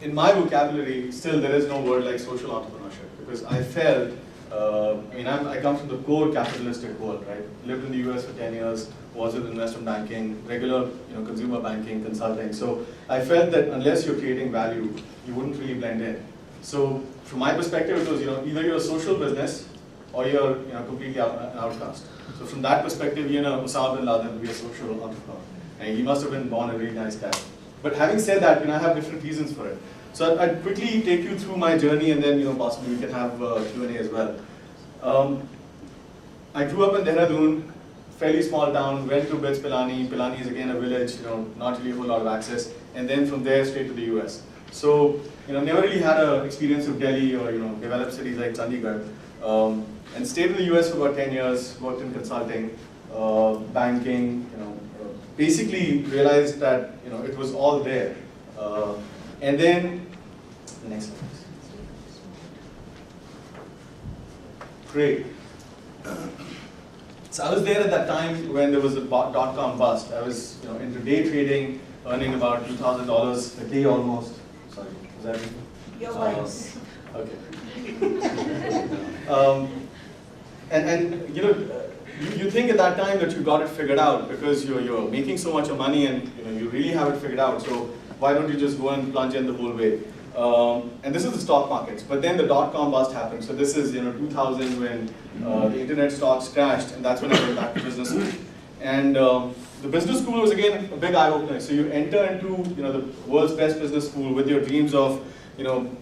in my vocabulary, still there is no word like social entrepreneurship, because I felt, I come from the core capitalistic world, right? Lived in the US for 10 years, was with investment banking, regular consumer banking, consulting. So I felt that unless you're creating value, you wouldn't really blend in. So from my perspective, it was either you're a social business or you're completely an outcast. So from that perspective, Osama bin Laden would be a social entrepreneur, and he must have been born a really nice guy. But having said that, I have different reasons for it. So I'd quickly take you through my journey, and then possibly we can have Q&A as well. I grew up in Dehradun, fairly small town, went to BITS Pilani. Pilani is again a village, not really a whole lot of access, and then from there straight to the US. So, never really had an experience of Delhi or, developed cities like Chandigarh. And stayed in the US for about 10 years, worked in consulting, banking, basically realized that, it was all there. And then, the next slide. Great. So I was there at that time when there was a dot-com bust. I was into day trading, earning about $2,000 a day almost. Sorry, was that me? Your voice. Okay. And you think at that time that you got it figured out because you're making so much of money and you really have it figured out. So why don't you just go and plunge in the whole way? And this is the stock markets. But then the dot-com bust happened. So this is 2000 when the internet stocks crashed, and that's when I went back to business school. And the business school was again a big eye-opener. So you enter into the world's best business school with your dreams of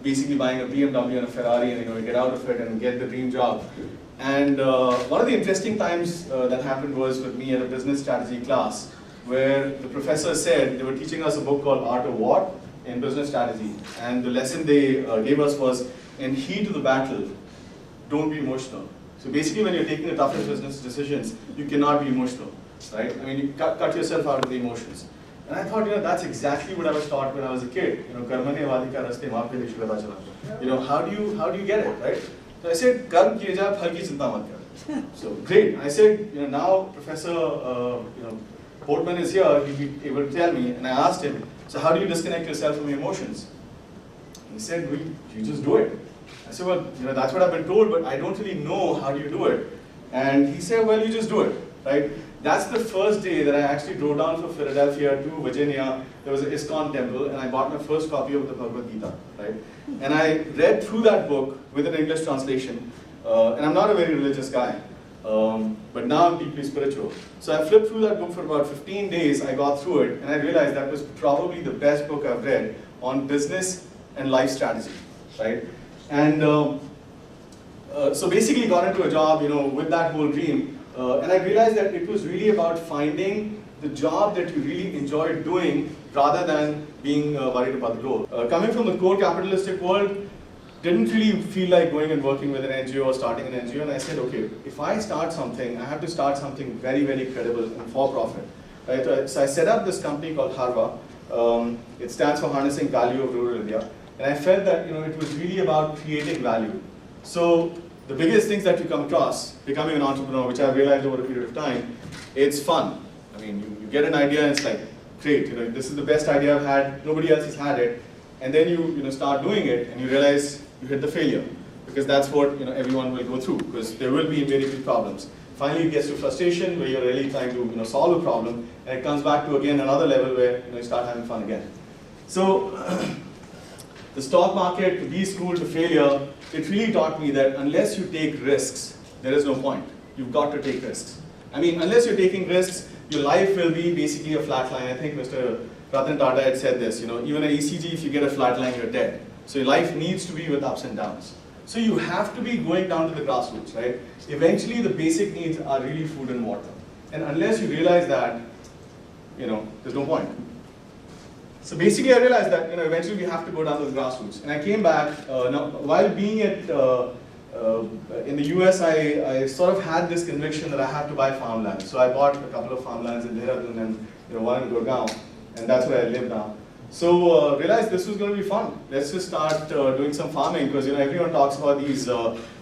basically buying a BMW and a Ferrari, and you get out of it and get the dream job. And one of the interesting times that happened was with me at a business strategy class, where the professor said they were teaching us a book called Art of War in business strategy, and the lesson they gave us was, in heat of the battle, don't be emotional. So basically, when you're taking the toughest business decisions, you cannot be emotional, right? I mean, you cut yourself out of the emotions. And I thought, that's exactly what I was taught when I was a kid. Karmane vadika raste maape nishu lada chala. How do you get it, right? So I said, karm kiye ja, phal ki chinta mat kar. So great. I said, now Professor Portman is here. He'll be able to tell me. And I asked him, so how do you disconnect yourself from your emotions? He said, well, you just do it. I said, well, that's what I've been told, but I don't really know how do you do it. And he said, well, you just do it, right? That's the first day that I actually drove down from Philadelphia to Virginia. There was an ISKCON temple, and I bought my first copy of the Bhagavad Gita, right? And I read through that book with an English translation. And I'm not a very religious guy, but now I'm deeply spiritual. So I flipped through that book for about 15 days. I got through it, and I realized that was probably the best book I've read on business and life strategy, right? And so basically got into a job, with that whole dream. And I realized that it was really about finding the job that you really enjoyed doing rather than being worried about the role. Coming from the core capitalistic world, didn't really feel like going and working with an NGO or starting an NGO. And I said, okay, if I start something, I have to start something very, very credible and for profit. Right? So I set up this company called Harva. It stands for Harnessing Value of Rural India. And I felt that it was really about creating value. So the biggest things that you come across, becoming an entrepreneur, which I've realized over a period of time, it's fun. I mean, you get an idea and it's like, great, this is the best idea I've had, nobody else has had it. And then you start doing it and you realize you hit the failure. Because that's what everyone will go through, because there will be invariably problems. Finally it gets to frustration where you're really trying to solve a problem, and it comes back to again another level where you start having fun again. So the stock market, to be schooled to failure, it really taught me that unless you take risks, there is no point. You've got to take risks. I mean, unless you're taking risks, your life will be basically a flat line. I think Mr. Ratan Tata had said this, even at ECG, if you get a flat line, you're dead. So your life needs to be with ups and downs. So you have to be going down to the grassroots, right? Eventually, the basic needs are really food and water. And unless you realize that, there's no point. So basically, I realized that eventually we have to go down to the grassroots. And I came back. Now, while being in the US, I sort of had this conviction that I have to buy farmland. So I bought a couple of farmlands in Dehradun and one in Gurgaon, and that's where I live now. So realized this was going to be fun. Let's just start doing some farming, because everyone talks about these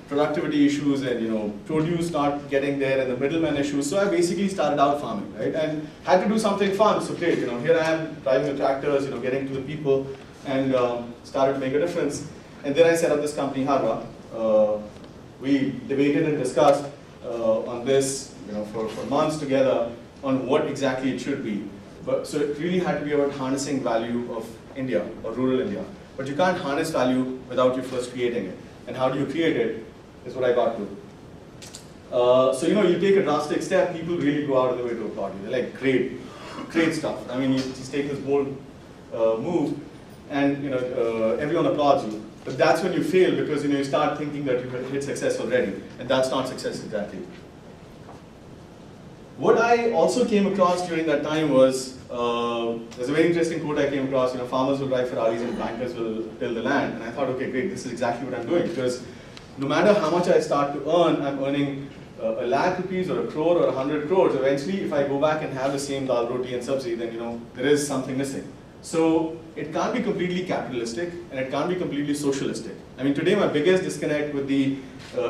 productivity issues and produce not getting there and the middleman issues. So I basically started out farming, right? And had to do something fun. So great, here I am driving the tractors, getting to the people, and started to make a difference. And then I set up this company, Harva. We debated and discussed on this, for months together on what exactly it should be. So it really had to be about harnessing value of India or rural India. But you can't harness value without you first creating it. And how do you create it is what I got to. So you take a drastic step, people really go out of the way to applaud you. They're like, great stuff. I mean, you just take this bold move, and everyone applauds you. But that's when you fail, because you start thinking that you have hit success already, and that's not success exactly. What I also came across during that time was, there's a very interesting quote I came across, farmers will drive Ferraris and bankers will till the land. And I thought, okay, great, this is exactly what I'm doing. Because no matter how much I start to earn, I'm earning a lakh rupees or a crore or 100 crores. Eventually, if I go back and have the same dal roti and sabzi, then there is something missing. So it can't be completely capitalistic, and it can't be completely socialistic. I mean, today my biggest disconnect with the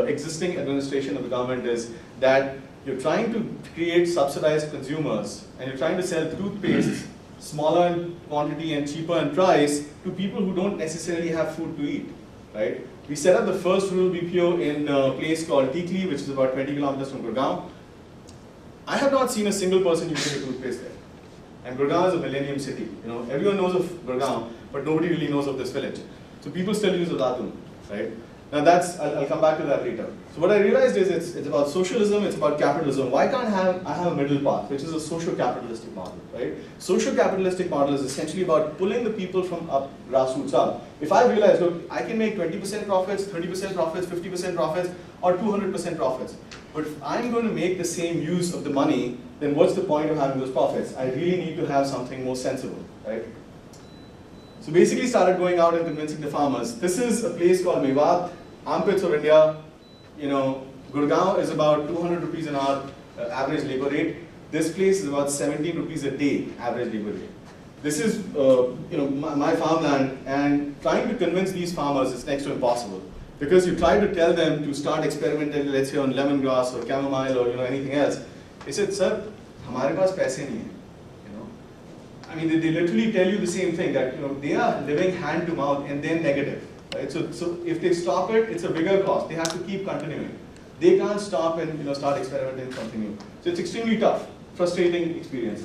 existing administration of the government is that you're trying to create subsidized consumers, and you're trying to sell toothpaste smaller in quantity and cheaper in price to people who don't necessarily have food to eat, right? We set up the first rural BPO in a place called Tikli, which is about 20 kilometers from Gurgaon. I have not seen a single person using a toothpaste there. And Gurgaon is a millennium city. Everyone knows of Gurgaon, but nobody really knows of this village. So people still use Udatun, right? Now I'll come back to that later. So what I realized is it's about socialism, it's about capitalism. Why can't I have a middle path, which is a social-capitalistic model, right? Social-capitalistic model is essentially about pulling the people from up, grassroots up. If I realize, look, I can make 20% profits, 30% profits, 50% profits, or 200% profits. But if I'm going to make the same use of the money, then what's the point of having those profits? I really need to have something more sensible, right? So basically started going out and convincing the farmers. This is a place called Mewat, armpits of India. Gurgaon is about 200 rupees an hour average labor rate. This place is about 17 rupees a day average labor rate. This is my farmland, and trying to convince these farmers is next to impossible. Because you try to tell them to start experimenting, let's say on lemongrass or chamomile or anything else. They said, sir, हमारे पास पैसे नहीं हैं. I mean, they literally tell you the same thing, that they are living hand to mouth and then negative. Right? So if they stop it, it's a bigger cost. They have to keep continuing. They can't stop and start experimenting with something new. So it's extremely tough, frustrating experience.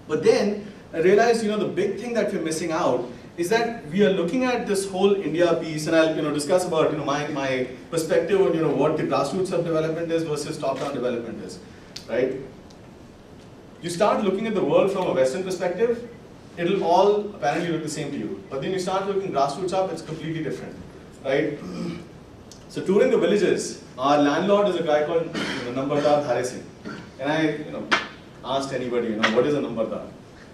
But then I realized, the big thing that we're missing out is that we are looking at this whole India piece, and I'll discuss about my perspective on what the grassroots of development is versus top-down development is, right? You start looking at the world from a Western perspective, it'll all apparently look the same to you. But then you start looking grassroots up, it's completely different, right? So touring the villages, our landlord is a guy called Nambardar Dhare Singh. And I asked anybody, what is a Nambardar?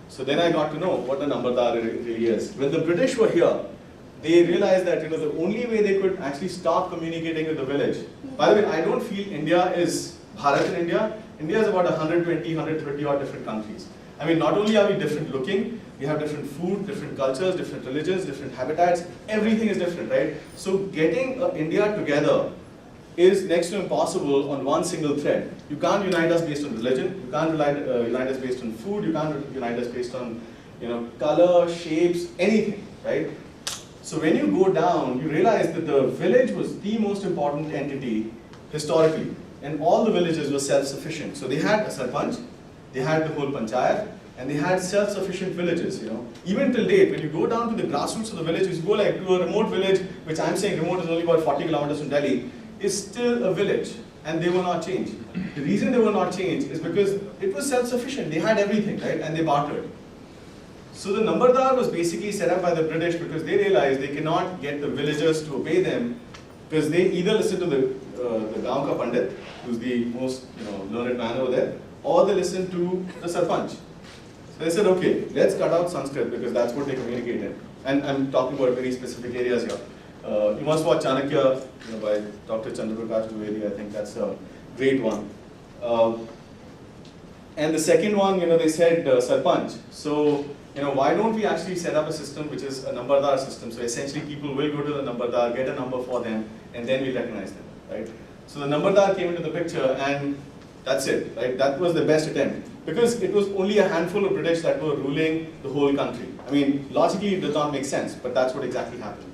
So then I got to know what a Nambardar really is. When the British were here, they realized that the only way they could actually stop communicating with the village. By the way, I don't feel India is Bharat in India. India is about 120, 130 odd different countries. I mean, not only are we different looking, we have different food, different cultures, different religions, different habitats, everything is different, right? So getting India together is next to impossible on one single thread. You can't unite us based on religion, you can't unite us based on food, you can't unite us based on color, shapes, anything, right? So when you go down, you realize that the village was the most important entity historically. And all the villages were self-sufficient. So they had a sarpanch, they had the whole panchayat, and they had self-sufficient villages. Even till date, when you go down to the grassroots of the villages, you go like to a remote village, which I'm saying remote is only about 40 kilometers from Delhi, is still a village, and they will not change. The reason they will not change is because it was self-sufficient. They had everything, right? And they bartered. So the Nambardar was basically set up by the British because they realized they cannot get the villagers to obey them, because they either listen to the Gaon Ka Pandit, who's the most learned man over there, or they listen to the Sarpanch. So they said, okay, let's cut out Sanskrit because that's what they communicate in. And I'm talking about very specific areas here. You must watch Chanakya by Dr. Chandraprakash Dwivedi. I think that's a great one. And the second one, they said Sarpanch. So why don't we actually set up a system which is a Nambardar system? So essentially people will go to the Nambardar, get a number for them, and then we recognize them, right? So the Nambardar came into the picture, and that's it, right? That was the best attempt. Because it was only a handful of British that were ruling the whole country. I mean, logically it does not make sense, but that's what exactly happened.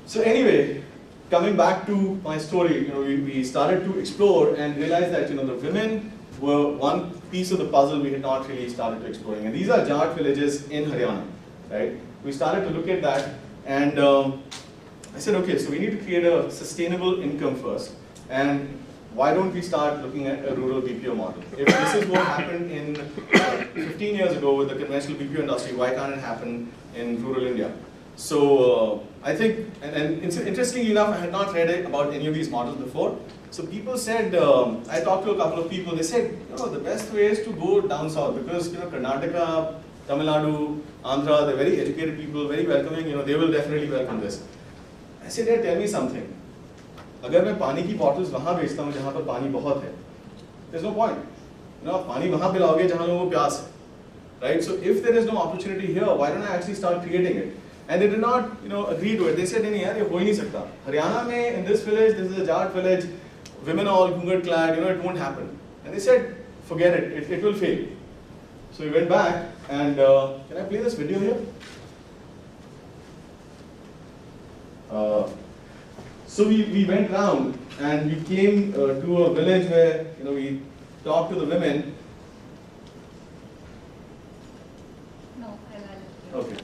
So anyway, coming back to my story, we started to explore and realized that, the women were one piece of the puzzle we had not really started to exploring. And these are Jat villages in Haryana, right? We started to look at that, and I said, okay, so we need to create a sustainable income first, and why don't we start looking at a rural BPO model? If this is what happened in 15 years ago with the conventional BPO industry, why can't it happen in rural India? So I think, and interestingly enough, I had not read about any of these models before. So people said, I talked to a couple of people, they said, the best way is to go down south because, Karnataka, Tamil Nadu, Andhra, they're very educated people, very welcoming, they will definitely welcome this. I said, yeah, tell me something. अगर मैं पानी की bottles वहाँ बेचता हूँ जहाँ पर पानी बहुत है, there's no point. आप पानी वहाँ पिलाओगे जहाँ लोगों को प्यास है, right? So if there is no opportunity here, why don't I actually start creating it? And they did not, agree to it. They said, नहीं यार ये हो ही नहीं सकता. Haryana में in this village, this is a Jat village, women are all ghungat clad, it won't happen. And they said, forget it, it will fail. So we went back, and can I play this video here? So we went round and we came to a village where we talked to the women. No, okay.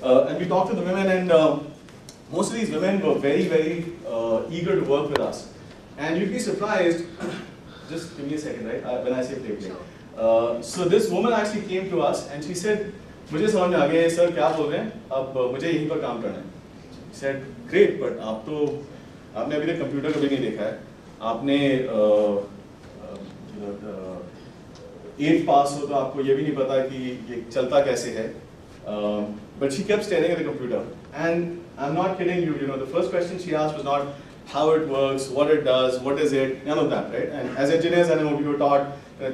And we talked to the women, and most of these women were very, very eager to work with us. And you'd be surprised. Just give me a second, right? When I say play. So this woman actually came to us and she said, "मुझे समझ में आ गया sir क्या बोल रहे हैं? अब मुझे यहीं पर काम करना है." She said, "Great, but आपने अभी तक कंप्यूटर कभी नहीं देखा है. आपने 8th पास हो तो आपको ये भी नहीं पता कि ये चलता कैसे है." But she kept staring at the computer, and I'm not kidding you. The first question she asked was not how it works, what it does, what is it, none of that, right? And as engineers, I know we were taught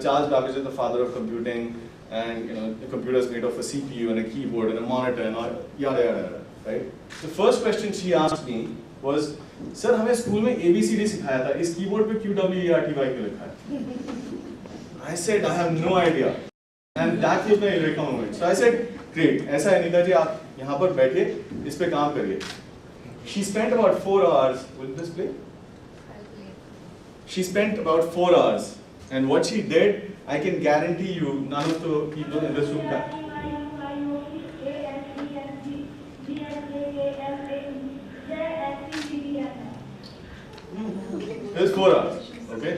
Charles Babbage is the father of computing, and the computer is made of a CPU and a keyboard and a monitor and all, yada yada, right? The first question she asked me was, "Sir, हमें school में ABCD सिखाया था, इस keyboard पे QWERTY क्यों लिखा है?" I said, "I have no idea," and that was my eureka moment. So I said, "Great, ऐसा है नीता जी, आप यहाँ पर बैठिए, इस पे काम करिए." She spent about 4 hours. Will this play? She spent about 4 hours, and what she did, I can guarantee you, none of the people in this room can. It was 4 hours, okay?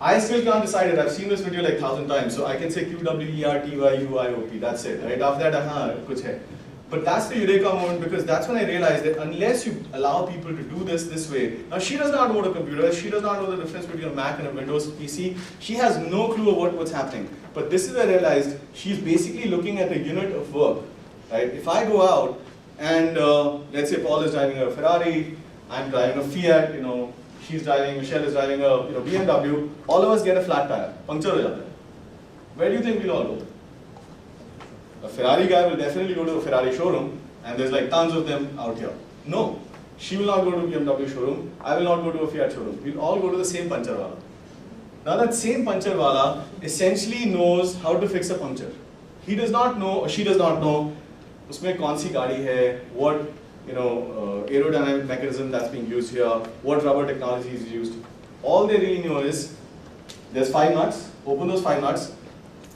I still can't decide it. I've seen this video like 1,000 times, so I can say QWERTYUIOP. That's it, right? After that, kuch hai. But that's the eureka moment, because that's when I realized that unless you allow people to do this way, now she does not know what a computer is, she does not know the difference between a Mac and a Windows PC, she has no clue of what's happening. But this is where I realized she's basically looking at a unit of work, right? If I go out and let's say Paul is driving a Ferrari, I'm driving a Fiat, she's driving, Michelle is driving a BMW, all of us get a flat tire, puncture ho jata hai. Where do you think we'll all go? A Ferrari guy will definitely go to a Ferrari showroom, and there's like tons of them out here. No, she will not go to a BMW showroom, I will not go to a Fiat showroom. We'll all go to the same puncture wala. Now that same puncture wala essentially knows how to fix a puncture. He does not know, or she does not know, usme kaun si gaadi hai, what aerodynamic mechanism that's being used here, what rubber technology is used. All they really know is there's 5 nuts, open those 5 nuts,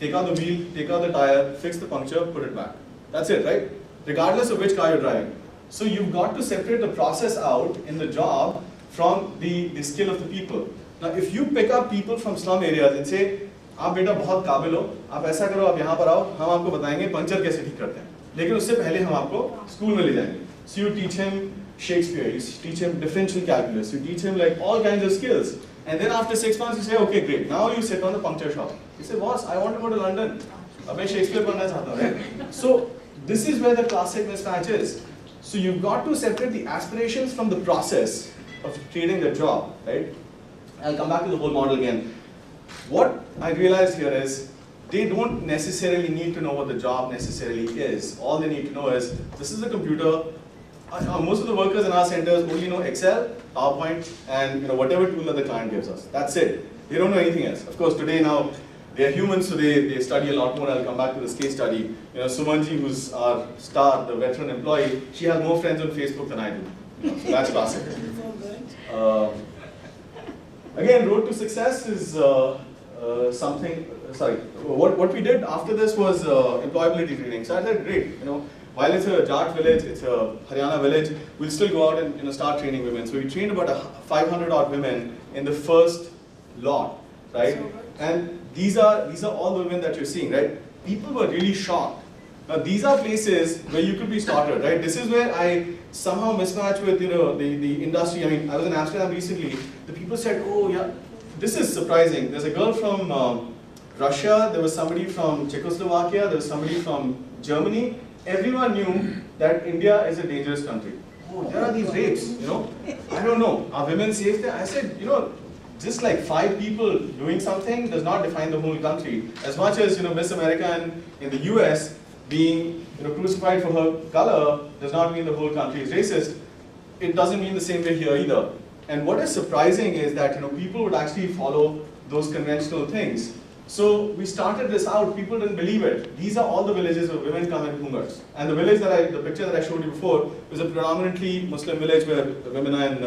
take out the wheel, take out the tire, fix the puncture, put it back. That's it, right? Regardless of which car you're driving. So you've got to separate the process out in the job from the skill of the people. Now if you pick up people from slum areas and say, आप बेटा बहुत काबिल हो, आप ऐसा करो, आप यहाँ पर आओ, हम आपको बताएंगे पंचर कैसे ठीक करते हैं. लेकिन उससे पहले हम आपको स्कूल में ले जाएंगे. So you teach him Shakespeare, you teach him differential calculus, you teach him like all kinds of skills. And then after 6 months you say, okay, great, now you sit on the puncture shop. You say, boss, I want to go to London. अब मैं Shakespeare पढ़ना चाहता हूँ, right? So this is where the classic mismatch is. So you've got to separate the aspirations from the process of creating the job, right? I'll come back to the whole model again. What I realized here is they don't necessarily need to know what the job necessarily is. All they need to know is, this is a computer. Most of the workers in our centers only know Excel, PowerPoint, and whatever tool that the client gives us. That's it. They don't know anything else. Of course, today now, they are humans, so they study a lot more. I'll come back to this case study. Sumanji, who's our star, the veteran employee, she has more friends on Facebook than I do. So that's classic. Again, road to success is what we did after this was employability training. So I said, great, while it's a Jat village, it's a Haryana village, we'll still go out and start training women. So we trained about 500 odd women in the first lot, right? And these are all the women that you're seeing, right? People were really shocked. Now these are places where you could be started, right? This is where I somehow mismatch with the industry. I mean, I was in Amsterdam recently. The people said, oh yeah, this is surprising. There's a girl from Russia, there was somebody from Czechoslovakia, there was somebody from Germany. Everyone knew that India is a dangerous country. Oh, there are these rapes, I don't know. Are women safe there? I said, just like 5 people doing something does not define the whole country. As much as Miss America in the US being crucified for her color does not mean the whole country is racist. It doesn't mean the same way here either. And what is surprising is that people would actually follow those conventional things. So we started this out, people didn't believe it. These are all the villages where women come in hungers. And the village the picture that I showed you before was a predominantly Muslim village where women are in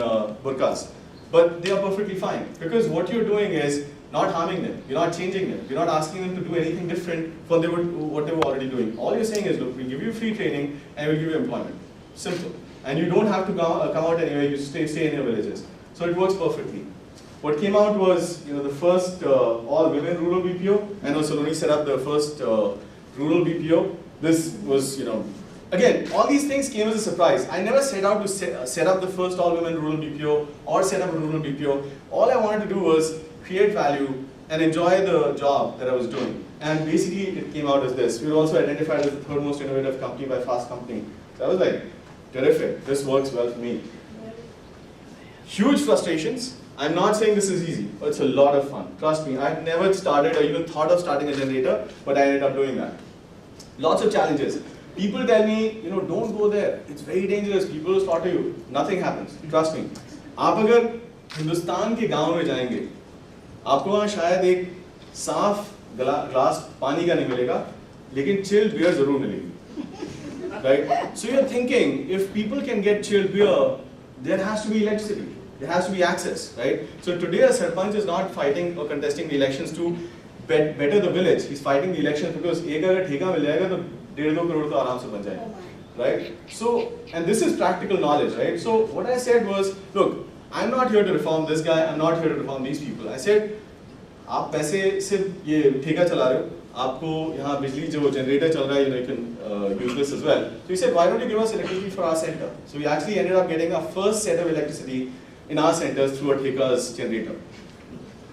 burqas. But they are perfectly fine, because what you're doing is not harming them, you're not changing them, you're not asking them to do anything different from what they were already doing. All you're saying is, look, we'll give you free training and we'll give you employment. Simple. And you don't have to come out anywhere, you stay in your villages. So it works perfectly. What came out was, the first all-women rural BPO, and also Saloni set up the first rural BPO. This was, again, all these things came as a surprise. I never set out to set up the first all-women rural BPO or set up a rural BPO. All I wanted to do was create value and enjoy the job that I was doing. And basically, it came out as this. We were also identified as the 3rd most innovative company by Fast Company. So I was like, terrific, this works well for me. Huge frustrations. I'm not saying this is easy, but it's a lot of fun. Trust me, I'd never started or even thought of starting a generator, but I ended up doing that. Lots of challenges. People tell me, don't go there. It's very dangerous. People will slaughter you. Nothing happens. Trust me. आप अगर हिंदुस्तान के गांव में जाएंगे, आपको वहाँ शायद एक साफ ग्लास पानी का नहीं मिलेगा, लेकिन chilled beer जरूर मिलेगी. Right? So you're thinking, if people can get chilled beer, there has to be electricity. There has to be access, right? So today a Sarpanch is not fighting or contesting the elections to better the village. He's fighting the elections because एक अगर ठेका मिल जाएगा तो 1.5-2 करोड़ तो आराम से बन जाएगा, right? So, and this is practical knowledge, right? So what I said was, look, I'm not here to reform this guy. I'm not here to reform these people. I said, आप पैसे सिर्फ ये ठेका चला रहे हो, आपको यहाँ बिजली जो generator चल रहा है, you can use this as well. So he said, why don't you give us electricity for our center? So we actually ended up getting our first set of electricity in our centers through a Theka's generator.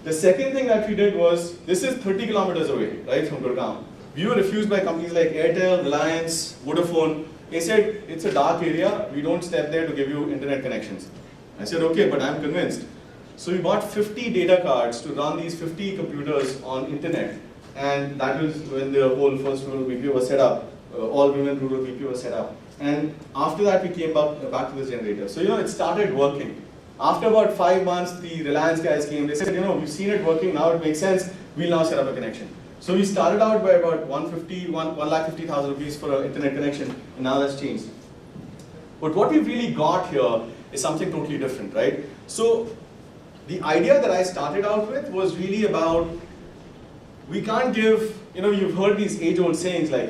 The second thing that we did was, this is 30 kilometers away, right, from Gurgaon. We were refused by companies like Airtel, Reliance, Vodafone. They said, it's a dark area, we don't step there to give you internet connections. I said, okay, but I'm convinced. So we bought 50 data cards to run these 50 computers on internet. And that was when the whole first rural BPO was set up, all women rural BPO was set up. And after that, we came back to this generator. So, it started working. After about 5 months, the Reliance guys came. They said, we've seen it working, now it makes sense. We'll now set up a connection. So we started out by about 1,50,000 rupees for an internet connection, and now that's changed. But what we've really got here is something totally different, right? So the idea that I started out with was really about, we can't give, you've heard these age-old sayings like,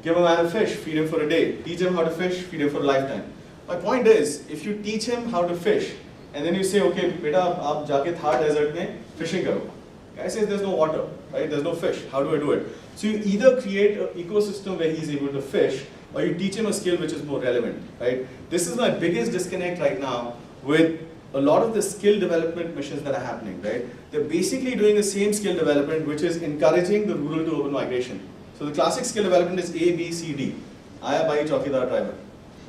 give a man a fish, feed him for a day. Teach him how to fish, feed him for a lifetime. My point is, if you teach him how to fish, and then you say, okay, beta, aap jaake Thar desert mein fishing karo. Guy says there's no water, right? There's no fish. How do I do it? So you either create an ecosystem where he's able to fish, or you teach him a skill which is more relevant, right? This is my biggest disconnect right now with a lot of the skill development missions that are happening, right? They're basically doing the same skill development, which is encouraging the rural to urban migration. So the classic skill development is A, B, C, D. Aaya bhai chaukidar driver,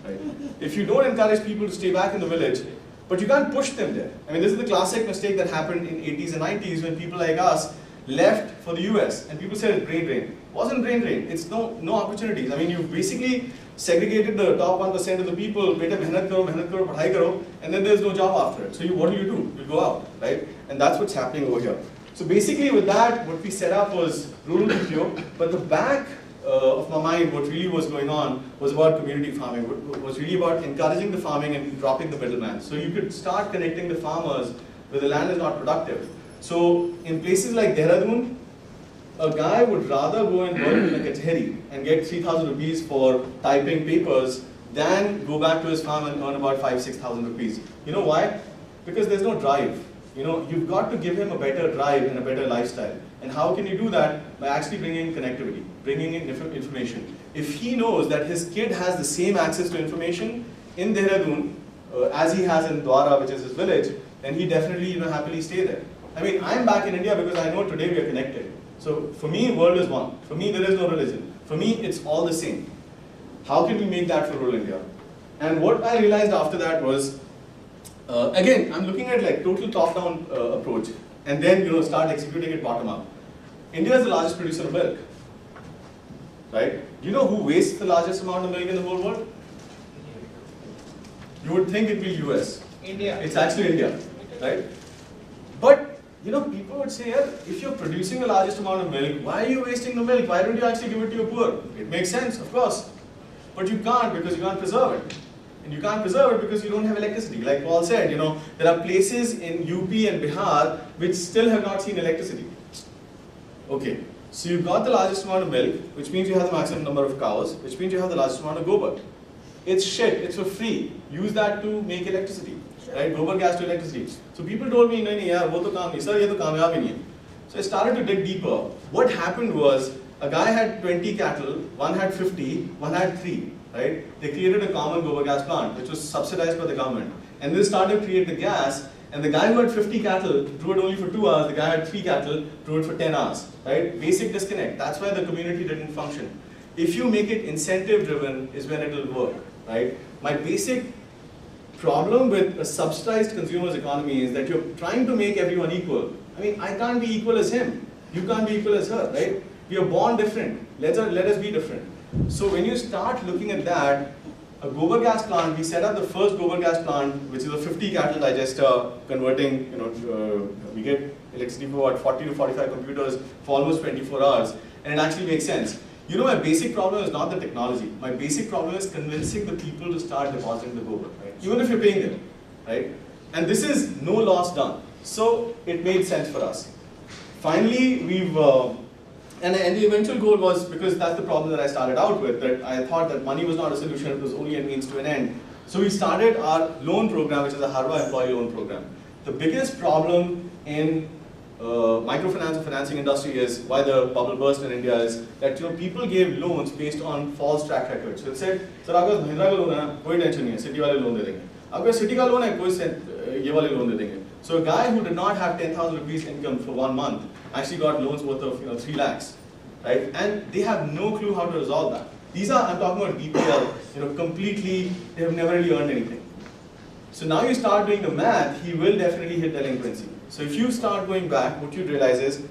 right? If you don't encourage people to stay back in the village, but you can't push them there. I mean, this is the classic mistake that happened in 80s and 90s when people like us left for the US, and people said brain drain. Wasn't brain drain, it's no opportunities. I mean, you basically segregated the top 1% of the people, beta mehnat karo, padhai karo, and then there's no job after it. So what do? You go out, right? And that's what's happening over here. So basically with that, what we set up was rural BPO, but the back of my mind, what really was going on was about community farming, was really about encouraging the farming and dropping the middleman. So you could start connecting the farmers where the land is not productive. So in places like Dehradun, a guy would rather go and work in a kachheri and get 3,000 rupees for typing papers than go back to his farm and earn about 5,000-6,000 rupees. You know why? Because there's no drive. You know, you've got to give him a better drive and a better lifestyle. And how can you do that? By actually bringing in connectivity, bringing in different information. If he knows that his kid has the same access to information in Dehradun as he has in Dwara, which is his village, then he definitely happily stay there. I mean, I'm back in India because I know today we are connected. So for me, world is one. For me, there is no religion. For me, it's all the same. How can we make that for rural India? And what I realized after that was, again, I'm looking at like total top-down approach, and then start executing it bottom-up. India is the largest producer of milk, right? Do you know who wastes the largest amount of milk in the whole world? You would think it would be US. India. It's actually India, right? But people would say, yeah, if you're producing the largest amount of milk, why are you wasting the milk? Why don't you actually give it to your poor? It makes sense, of course. But you can't because you can't preserve it. And you can't preserve it because you don't have electricity. Like Paul said, there are places in UP and Bihar which still have not seen electricity. Okay, so you've got the largest amount of milk, which means you have the maximum number of cows, which means you have the largest amount of gobar. It's shit, it's for free. Use that to make electricity. Right, gobar gas to electricity. So people told me, nahi yaar, wo to kaam nahi, sir, ye to kamyab hi nahi hai. So I started to dig deeper. What happened was, a guy had 20 cattle, one had 50, one had 3, right? They created a common gobar gas plant, which was subsidized by the government. And they started to create the gas, and the guy who had 50 cattle drew it only for 2 hours, the guy had 3 cattle, drew it for 10 hours, right? Basic disconnect. That's why the community didn't function. If you make it incentive driven, is when it will work, right? My basic problem with a subsidized consumer's economy is that you're trying to make everyone equal. I mean, I can't be equal as him. You can't be equal as her, right? We are born different. Let us be different. So when you start looking at that, a gobar gas plant, we set up the first gobar gas plant, which is a 50 cattle digester, converting, we get electricity for about 40 to 45 computers for almost 24 hours, and it actually makes sense. My basic problem is not the technology. My basic problem is convincing the people to start depositing the gobar, right? Even if you're paying them, right? And this is no loss done. So it made sense for us. Finally, we've, and the eventual goal was, because that's the problem that I started out with, that I thought that money was not a solution, it was only a means to an end. So we started our loan program, which is a Harva employee loan program. The biggest problem in microfinance and financing industry is why the bubble burst in India is that people gave loans based on false track records. So it said, sir, agar Mahindra ka loan hai na, koi tension nahi hai, city wale loan de denge. Agar city ka loan hai, koi ye wale loan de denge. So a guy who did not have 10,000 rupees income for 1 month actually got loans worth of 3 lakhs, right? And they have no clue how to resolve that. These are, I'm talking about BPL, completely, they have never really earned anything. So now you start doing the math, he will definitely hit delinquency. So if you start going back, what you realize is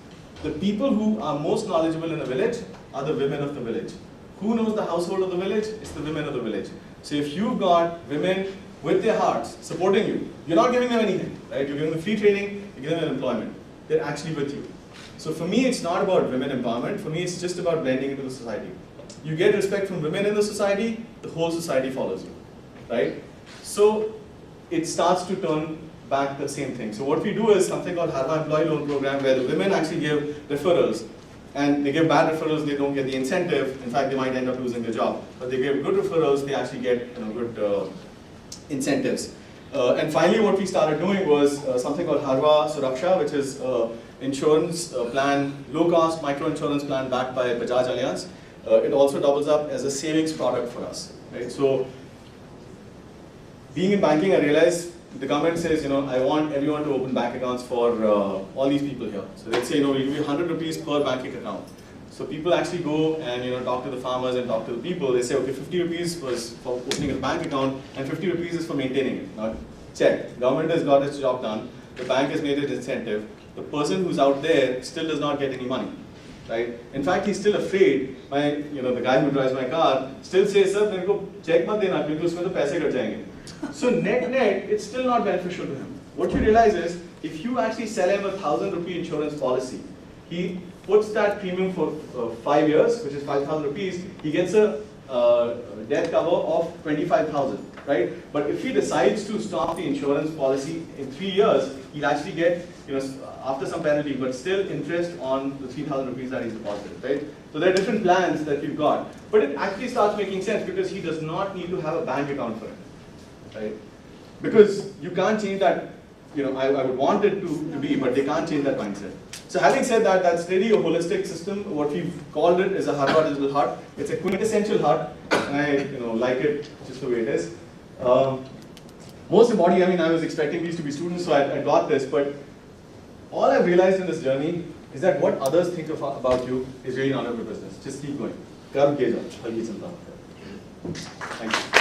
the people who are most knowledgeable in a village are the women of the village. Who knows the household of the village? It's the women of the village. So if you've got women with their hearts supporting you, you're not giving them anything, right? You're giving them free training, you're giving them employment. They're actually with you. So for me, it's not about women empowerment. For me, it's just about blending into the society. You get respect from women in the society, the whole society follows you, right? So it starts to turn back the same thing. So what we do is something called Harva Employee Loan Program, where the women actually give referrals, and they give bad referrals, they don't get the incentive. In fact, they might end up losing their job. But they give good referrals, they actually get good incentives. And finally, what we started doing was something called Harva Suraksha, which is insurance plan, low-cost micro-insurance plan backed by Bajaj Allianz. It also doubles up as a savings product for us, right? So, being in banking, I realized the government says, I want everyone to open bank accounts for all these people here. So they say, we'll give you 100 rupees per banking account. So people actually go and talk to the farmers and talk to the people. They say, okay, 50 rupees was for opening a bank account, and 50 rupees is for maintaining it. Now, check. Government has got its job done. The bank has made its incentive. the person who's out there still does not get any money, right? In fact, he's still afraid. The guy who drives my car still says, "Sir, मेरे को check मत देना क्योंकि उसमें तो पैसे cut जाएंगे." So net, it's still not beneficial to him. What you realize is, if you actually sell him a 1,000 rupee insurance policy, he puts that premium for 5 years, which is 5,000 rupees. He gets a death cover of 25,000, right? But if he decides to stop the insurance policy in 3 years, he'll actually get, after some penalty, but still interest on the 3,000 rupees that he's deposited, right? So there are different plans that you've got, but it actually starts making sense because he does not need to have a bank account for it, right? Because you can't change that. I would want it to be, but they can't change that mindset. So having said that, that's really a holistic system. What we've called it is a Harvard Digital Heart. It's a quintessential heart, and I like it just the way it is. Most importantly, I was expecting these to be students, so I got this, but all I've realized in this journey is that what others think about you is really none of your business. Just keep going. Thank you.